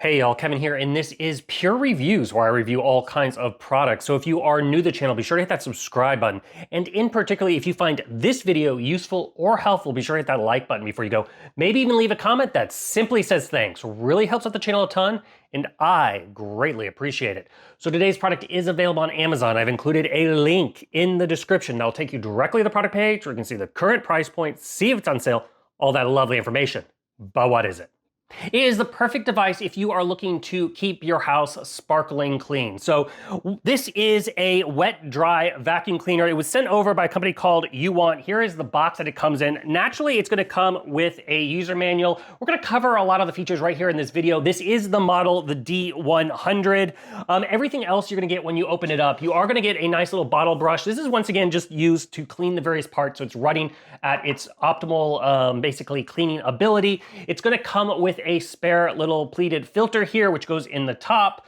Hey y'all, Kevin here, and this is Pure Reviews, where I review all kinds of products. So if you are new to the channel, be sure to hit that subscribe button. And in particular, if you find this video useful or helpful, be sure to hit that like button before you go. Maybe even leave a comment that simply says thanks. Really helps out the channel a ton, and I greatly appreciate it. So today's product is available on Amazon. I've included a link in the description that'll take you directly to the product page where you can see the current price point, see if it's on sale, all that lovely information. But what is it? It is the perfect device if you are looking to keep your house sparkling clean. So this is a wet dry vacuum cleaner. It was sent over by a company called UWANT. Here is the box that it comes in. Naturally, it's going to come with a user manual. We're going to cover a lot of the features right here in this video. This is the model, the D100. Everything else you're going to get when you open it up. You are going to get a nice little bottle brush. This is once again just used to clean the various parts, so it's running at its optimal, basically cleaning ability. It's going to come with a spare little pleated filter here, which goes in the top.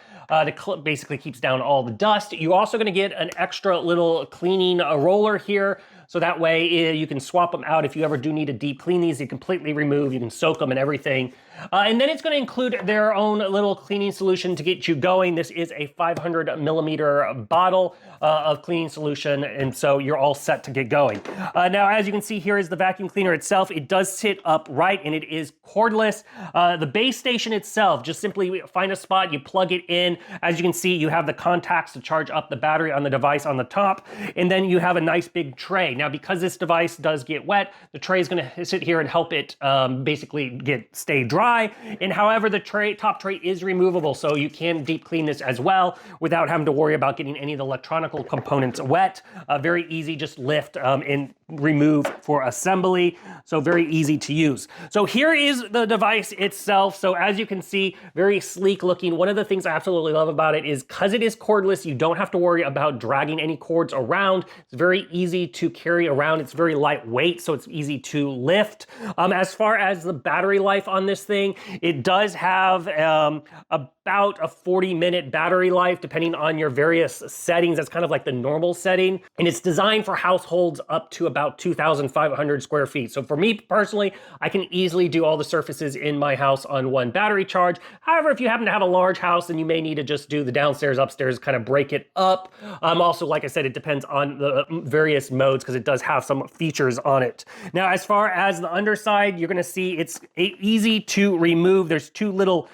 Basically keeps down all the dust. You're also going to get an extra little cleaning roller here, so that way you can swap them out if you ever do need to deep clean these. You completely remove, you can soak them and everything. And then it's going to include their own little cleaning solution to get you going. This is a 500 millimeter bottle of cleaning solution, and so you're all set to get going. Now, as you can see, here is the vacuum cleaner itself. It does sit upright, and it is cordless. The base station itself, just simply find a spot, you plug it in. As you can see, you have the contacts to charge up the battery on the device on the top, and then you have a nice big tray. Now, because this device does get wet, the tray is going to sit here and help it basically stay dry. And however, the top tray is removable, so you can deep clean this as well without having to worry about getting any of the electronic components wet. Very easy, just lift and remove for assembly. So very easy to use. So here is the device itself. So as you can see, very sleek looking. One of the things I absolutely love about it is because it is cordless, you don't have to worry about dragging any cords around. It's very easy to carry around. It's very lightweight, so it's easy to lift. As far as the battery life on this thing, it does have about a 40-minute battery life, depending on your various settings. That's kind of like the normal setting. And it's designed for households up to about 2,500 square feet. So for me personally, I can easily do all the surfaces in my house on one battery charge. However, if you happen to have a large house, then you may need to just do the downstairs, upstairs, kind of break it up. Also, like I said, it depends on the various modes because it does have some features on it. Now, as far as the underside, you're gonna see it's easy to remove. There's two little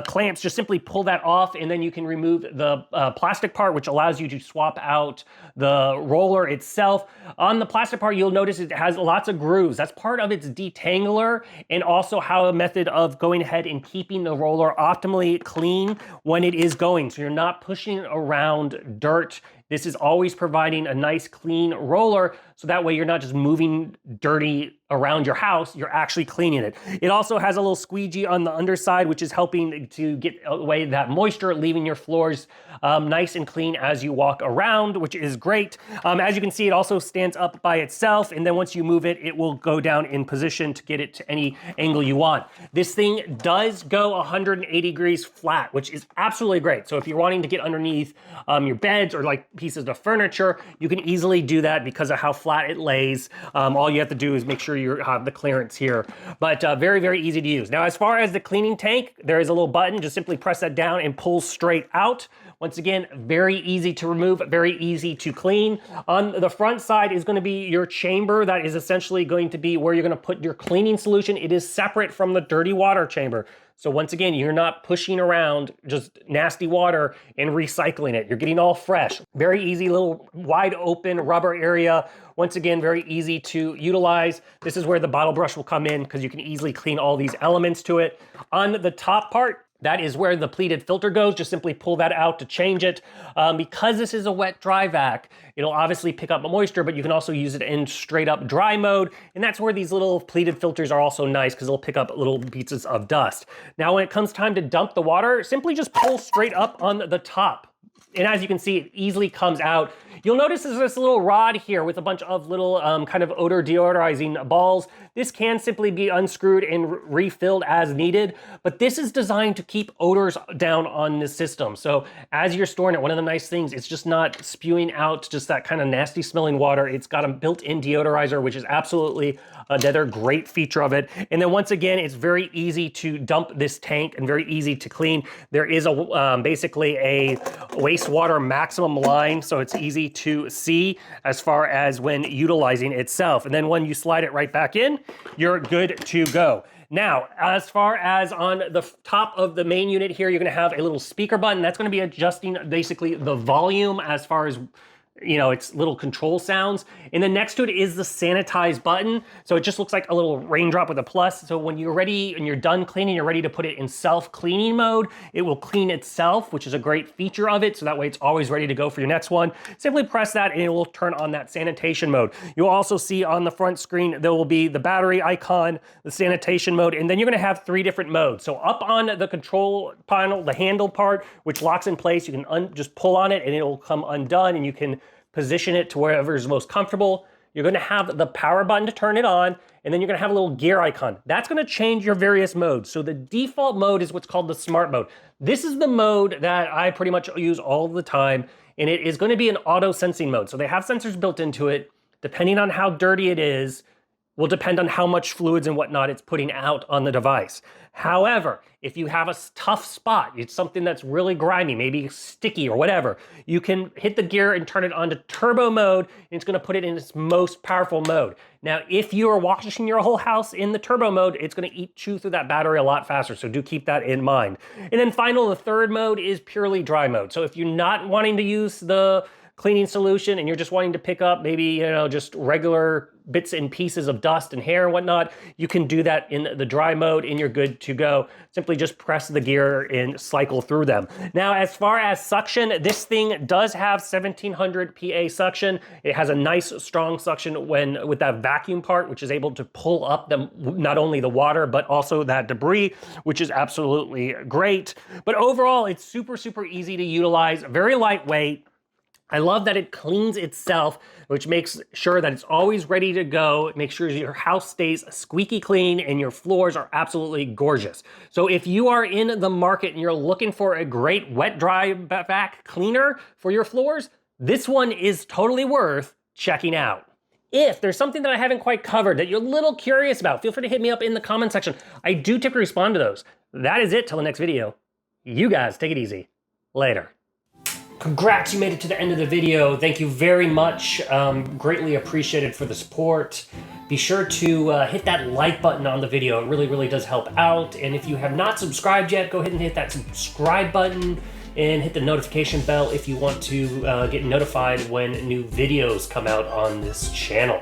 clamps. Just simply pull that off, and then you can remove the plastic part, which allows you to swap out the roller itself. On the plastic part, you'll notice it has lots of grooves. That's part of its detangler, and also how a method of going ahead and keeping the roller optimally clean when it is going. So you're not pushing around dirt. This is always providing a nice clean roller, so that way you're not just moving dirty around your house, you're actually cleaning it. It also has a little squeegee on the underside, which is helping to get away that moisture, leaving your floors nice and clean as you walk around, which is great. As you can see, it also stands up by itself, and then once you move it, it will go down in position to get it to any angle you want. This thing does go 180 degrees flat, which is absolutely great. So if you're wanting to get underneath your beds or like pieces of furniture, you can easily do that because of how flat it lays. All you have to do is make sure you have the clearance here, but very, very easy to use. Now, as far as the cleaning tank, there is a little button. Just simply press that down and pull straight out. Once again, very easy to remove, very easy to clean. On the front side is going to be your chamber. That is essentially going to be where you're going to put your cleaning solution. It is separate from the dirty water chamber. So once again, you're not pushing around just nasty water and recycling it. You're getting all fresh. Very easy, little wide open rubber area. Once again, very easy to utilize. This is where the bottle brush will come in because you can easily clean all these elements to it. On the top part, that is where the pleated filter goes. Just simply pull that out to change it. Because this is a wet dry vac, it'll obviously pick up moisture, but you can also use it in straight up dry mode. And that's where these little pleated filters are also nice because they'll pick up little pieces of dust. Now, when it comes time to dump the water, simply just pull straight up on the top. And as you can see, it easily comes out. You'll notice there's this little rod here with a bunch of little kind of odor deodorizing balls. This can simply be unscrewed and refilled as needed, but this is designed to keep odors down on the system. So as you're storing it, one of the nice things, it's just not spewing out just that kind of nasty smelling water. It's got a built-in deodorizer, which is absolutely another great feature of it. And then once again, it's very easy to dump this tank and very easy to clean. There is a basically a wastewater maximum line, so it's easy to see as far as when utilizing itself. And then when you slide it right back in, you're good to go. Now, as far as on the top of the main unit here, you're gonna have a little speaker button. That's gonna be adjusting basically the volume as far as, you know, it's little control sounds. And then next to it is the sanitize button. So it just looks like a little raindrop with a plus. So when you're ready and you're done cleaning, you're ready to put it in self-cleaning mode, it will clean itself, which is a great feature of it. So that way it's always ready to go for your next one. Simply press that and it will turn on that sanitation mode. You'll also see on the front screen, there will be the battery icon, the sanitation mode, and then you're gonna have 3 different modes. So up on the control panel, the handle part, which locks in place, you can just pull on it and it will come undone, and you can position it to wherever is most comfortable. You're gonna have the power button to turn it on, and then you're gonna have a little gear icon. That's gonna change your various modes. So the default mode is what's called the smart mode. This is the mode that I pretty much use all the time, and it is gonna be an auto sensing mode. So they have sensors built into it. Depending on how dirty it is, will depend on how much fluids and whatnot it's putting out on the device. However, if you have a tough spot, it's something that's really grimy, maybe sticky or whatever, you can hit the gear and turn it on to turbo mode, and it's gonna put it in its most powerful mode. Now, if you are washing your whole house in the turbo mode, it's gonna chew through that battery a lot faster, so do keep that in mind. And then final, the third mode is purely dry mode. So if you're not wanting to use the cleaning solution and you're just wanting to pick up maybe, you know, just regular bits and pieces of dust and hair and whatnot, you can do that in the dry mode and you're good to go. Simply just press the gear and cycle through them. Now, as far as suction, this thing does have 1700 PA suction. It has a nice strong suction with that vacuum part, which is able to pull up not only the water, but also that debris, which is absolutely great. But overall, it's super, super easy to utilize, very lightweight. I love that it cleans itself, which makes sure that it's always ready to go. It makes sure your house stays squeaky clean and your floors are absolutely gorgeous. So if you are in the market and you're looking for a great wet dry vac cleaner for your floors, this one is totally worth checking out. If there's something that I haven't quite covered that you're a little curious about, feel free to hit me up in the comment section. I do typically respond to those. That is it till the next video. You guys take it easy. Later. Congrats, you made it to the end of the video. Thank you very much. Greatly appreciated for the support. Be sure to hit that like button on the video. It really, really does help out. And if you have not subscribed yet, go ahead and hit that subscribe button and hit the notification bell if you want to get notified when new videos come out on this channel.